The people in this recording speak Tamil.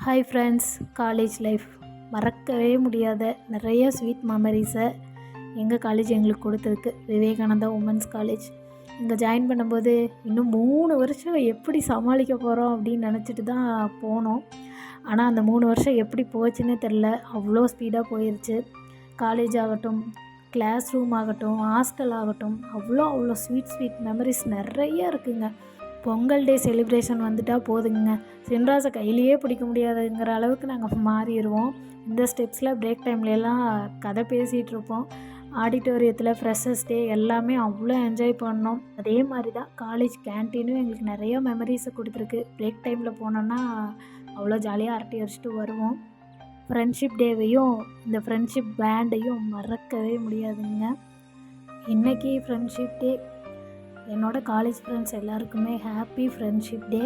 ஹாய் ஃப்ரெண்ட்ஸ், காலேஜ் லைஃப் மறக்கவே முடியாத நிறைய ஸ்வீட் மெமரிஸை எங்கள் காலேஜ் எங்களுக்கு கொடுத்துருக்கு. Vivekananda women's college. இங்கே ஜாயின் பண்ணும்போது இன்னும் 3 வருஷம் எப்படி சமாளிக்க போகிறோம் அப்படின்னு நினச்சிட்டு தான் போனோம். ஆனால் அந்த 3 வருஷம் எப்படி போச்சுன்னே தெரில, அவ்வளோ ஸ்பீடாக போயிடுச்சு. காலேஜ் ஆகட்டும், கிளாஸ் ரூம் ஆகட்டும், ஹாஸ்டல் ஆகட்டும், அவ்வளோ ஸ்வீட் மெமரிஸ் நிறைய இருக்குங்க. பொங்கல் டே செலிப்ரேஷன் வந்துட்டால் போதுங்க, சின்ராஸை கையிலேயே பிடிக்க முடியாதுங்கிற அளவுக்கு நாங்கள் மாறிடுவோம். இந்த ஸ்டெப்ஸில் பிரேக் டைம்லலாம் கதை பேசிகிட்டு இருப்போம். ஆடிட்டோரியத்தில் ஃப்ரெஷர்ஸ் டே எல்லாமே அவ்வளோ என்ஜாய் பண்ணோம். அதே மாதிரி தான் காலேஜ் கேன்டீனும் எங்களுக்கு நிறைய மெமரிஸை கொடுத்துருக்கு. பிரேக் டைமில் போனோன்னா அவ்வளோ ஜாலியாக அரட்டை அடிச்சுட்டு வருவோம். ஃப்ரெண்ட்ஷிப் டேவையும் இந்த ஃப்ரெண்ட்ஷிப் பேண்டையும் மறக்கவே முடியாதுங்க. இன்றைக்கி ஃப்ரெண்ட்ஷிப் டே. என்னோடய காலேஜ் ஃப்ரெண்ட்ஸ் எல்லாருக்குமே ஹாப்பி ஃப்ரெண்ட்ஷிப் டே.